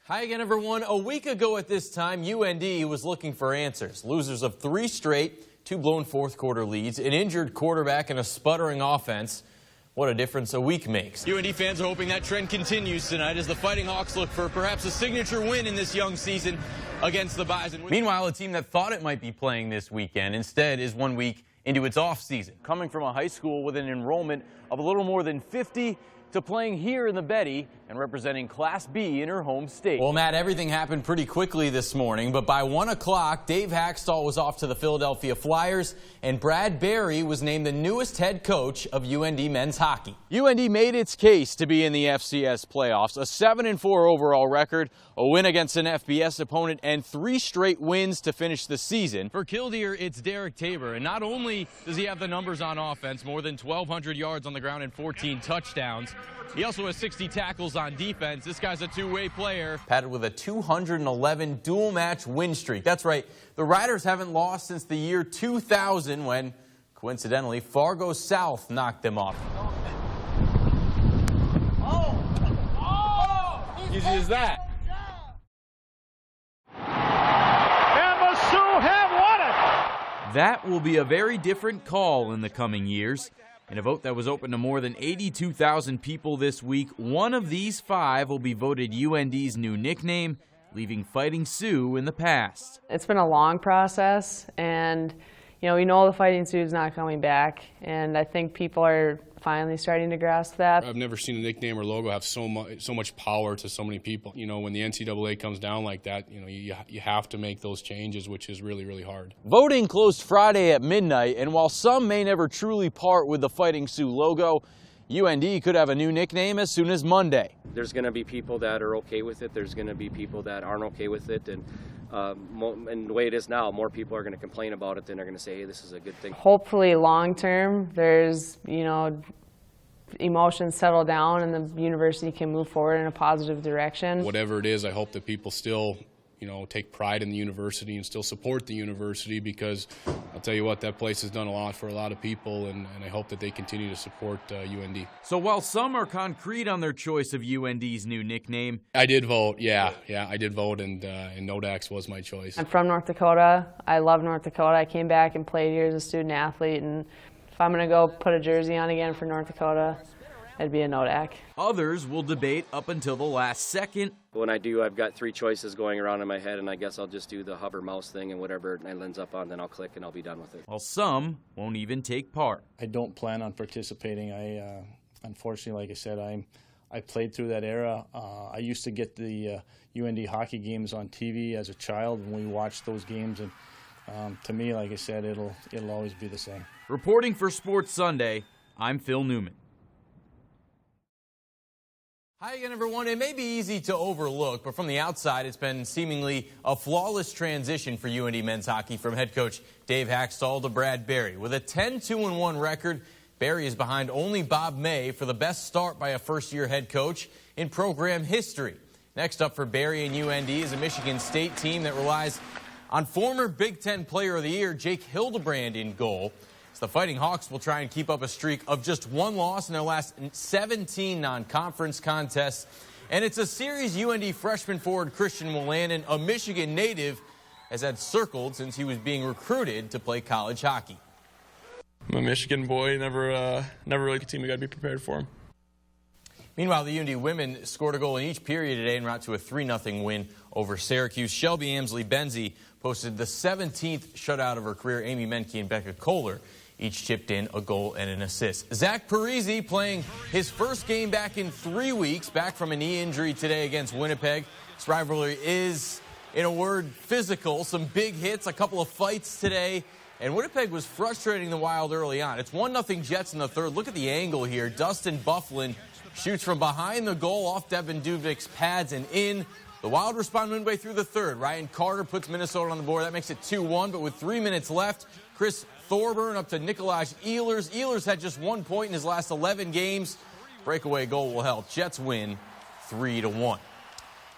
Hi again, everyone. A week ago at this time, UND was looking for answers. Losers of 3 straight, 2 blown fourth-quarter leads, an injured quarterback, and a sputtering offense. What a difference a week makes. UND fans are hoping that trend continues tonight as the Fighting Hawks look for perhaps a signature win in this young season against the Bison. Meanwhile, a team that thought it might be playing this weekend instead is 1 week into its off-season. Coming from a high school with an enrollment of a little more than 50 to playing here in the Betty and representing Class B in her home state. Well, Matt, everything happened pretty quickly this morning, but by 1 o'clock, Dave Haxtell was off to the Philadelphia Flyers, and Brad Berry was named the newest head coach of UND men's hockey. UND made its case to be in the FCS playoffs, a 7-4 overall record, a win against an FBS opponent, and 3 straight wins to finish the season. For Killdeer, it's Derek Tabor, and not only does he have the numbers on offense, more than 1,200 yards on the ground and 14 touchdowns, he also has 60 tackles on defense. This guy's a two-way player. Padded with a 211 dual-match win streak. That's right, the Riders haven't lost since the year 2000 when, coincidentally, Fargo South knocked them off. Easy as that. And the Sioux have won it! That will be a very different call in the coming years. In a vote that was open to more than 82,000 people this week, one of these 5 will be voted UND's new nickname, leaving Fighting Sioux in the past. It's been a long process, and we know the Fighting Sioux is not coming back, and I think people are finally starting to grasp that. I've never seen a nickname or logo have so much power to so many people. When the NCAA comes down like that, you have to make those changes, which is really, really hard. Voting closed Friday at midnight, and while some may never truly part with the Fighting Sioux logo, UND could have a new nickname as soon as Monday. There's going to be people that are okay with it. There's going to be people that aren't okay with it. And the way it is now, more people are going to complain about it than are going to say, hey, this is a good thing. Hopefully long term, there's, emotions settle down and the university can move forward in a positive direction. Whatever it is, I hope that people still take pride in the university and still support the university, because I'll tell you what, that place has done a lot for a lot of people, and I hope that they continue to support UND. So while some are concrete on their choice of UND's new nickname, I did vote, yeah, I did vote, and Nodax was my choice. I'm from North Dakota. I love North Dakota. I came back and played here as a student athlete, and if I'm going to go put a jersey on again for North Dakota, it'd be a Nodak. Others will debate up until the last second. When I do, I've got 3 choices going around in my head, and I guess I'll just do the hover mouse thing, and whatever it ends up on, then I'll click and I'll be done with it. While some won't even take part. I don't plan on participating. Unfortunately, like I said, I played through that era. I used to get the UND hockey games on TV as a child when we watched those games, and to me, like I said, it'll always be the same. Reporting for Sports Sunday, I'm Phil Neumann. Hi again, everyone. It may be easy to overlook, but from the outside, it's been seemingly a flawless transition for UND men's hockey from head coach Dave Haxtell to Brad Berry. With a 10-2-1 record, Berry is behind only Bob May for the best start by a first-year head coach in program history. Next up for Berry and UND is a Michigan State team that relies on former Big Ten Player of the Year Jake Hildebrand in goal. The Fighting Hawks will try and keep up a streak of just 1 loss in their last 17 non-conference contests. And it's a series UND freshman forward Christian Wolanin, a Michigan native, has had circled since he was being recruited to play college hockey. I'm a Michigan boy, never really a team. We got to be prepared for him. Meanwhile, the UND women scored a goal in each period today en route to a 3-0 win over Syracuse. Shelby Amsley-Benzie posted the 17th shutout of her career. Amy Menke and Becca Kohler each chipped in a goal and an assist. Zach Parise playing his first game back in 3 weeks, back from a knee injury today against Winnipeg. This rivalry is, in a word, physical. Some big hits, a couple of fights today, and Winnipeg was frustrating the Wild early on. It's 1-0 Jets in the third. Look at the angle here. Dustin Byfuglien shoots from behind the goal off Devin Dubnik's pads and in. The Wild respond midway through the third. Ryan Carter puts Minnesota on the board. That makes it 2-1, but with 3 minutes left, Chris Thorburn up to Nikolaj Ehlers. Ehlers had just 1 point in his last 11 games. Breakaway goal will help. Jets win 3-1.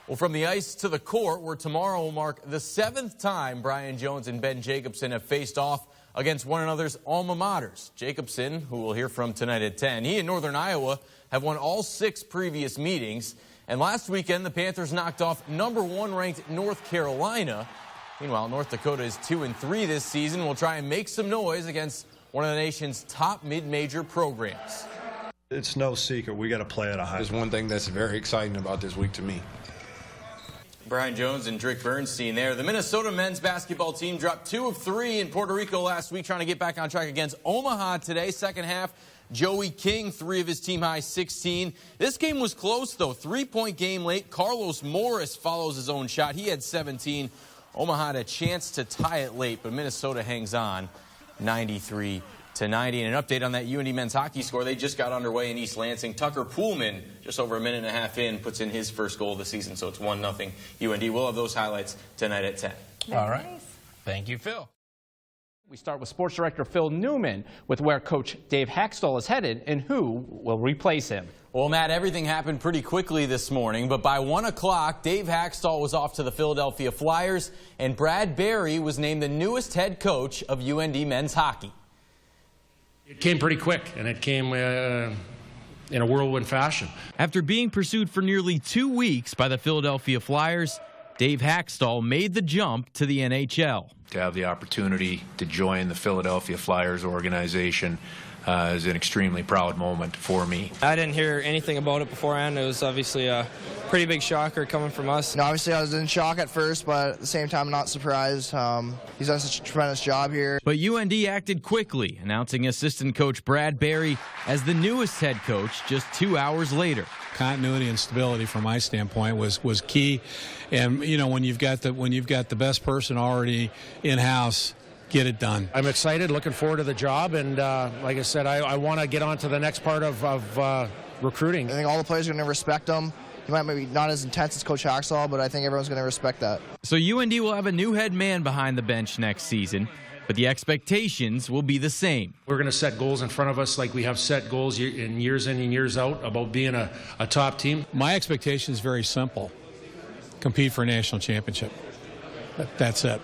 Well, from the ice to the court, where tomorrow will mark the 7th time Brian Jones and Ben Jacobson have faced off against one another's alma maters. Jacobson, who we'll hear from tonight at 10, he and Northern Iowa have won all 6 previous meetings. And last weekend, the Panthers knocked off #1 ranked North Carolina. Meanwhile, North Dakota is 2-3 this season. Will try and make some noise against one of the nation's top mid-major programs. It's no secret we got to play at a high. There's one thing that's very exciting about this week to me. Brian Jones and Drake Bernstein there. The Minnesota men's basketball team dropped 2 of 3 in Puerto Rico last week, trying to get back on track against Omaha today. Second half, Joey King, 3 of his team-high 16. This game was close, though. 3-point game late. Carlos Morris follows his own shot. He had 17. Omaha had a chance to tie it late, but Minnesota hangs on 93-90. And an update on that UND men's hockey score. They just got underway in East Lansing. Tucker Poolman, just over a minute and a half in, puts in his first goal of the season, so it's 1-0 UND. We'll have those highlights tonight at 10. All right. Thank you, Phil. We start with sports director Phil Neumann with where Coach Dave Haxtell is headed and who will replace him. Well, Matt, everything happened pretty quickly this morning, but by 1 o'clock, Dave Haxtell was off to the Philadelphia Flyers, and Brad Berry was named the newest head coach of UND men's hockey. It came pretty quick, and it came in a whirlwind fashion. After being pursued for nearly 2 weeks by the Philadelphia Flyers, Dave Haxtell made the jump to the NHL. To have the opportunity to join the Philadelphia Flyers organization is an extremely proud moment for me. I didn't hear anything about it beforehand. It was obviously a pretty big shocker coming from us. Obviously, I was in shock at first, but at the same time, not surprised. He's done such a tremendous job here. But UND acted quickly, announcing assistant coach Brad Berry as the newest head coach just 2 hours later. Continuity and stability, from my standpoint, was key. And you know, when you've got the best person already in house, get it done. I'm excited, looking forward to the job, and like I said, I want to get on to the next part of recruiting. I think all the players are going to respect him. He might maybe not as intense as Coach Haxtell, but I think everyone's going to respect that. So UND will have a new head man behind the bench next season, but the expectations will be the same. We're going to set goals in front of us like we have set goals in years in and years out about being a top team. My expectation is very simple. Compete for a national championship. That's it.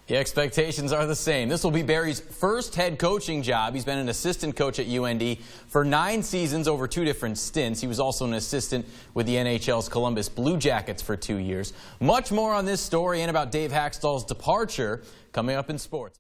The expectations are the same. This will be Berry's first head coaching job. He's been an assistant coach at UND for 9 seasons over 2 different stints. He was also an assistant with the NHL's Columbus Blue Jackets for 2 years. Much more on this story and about Dave Haxtell's departure coming up in sports.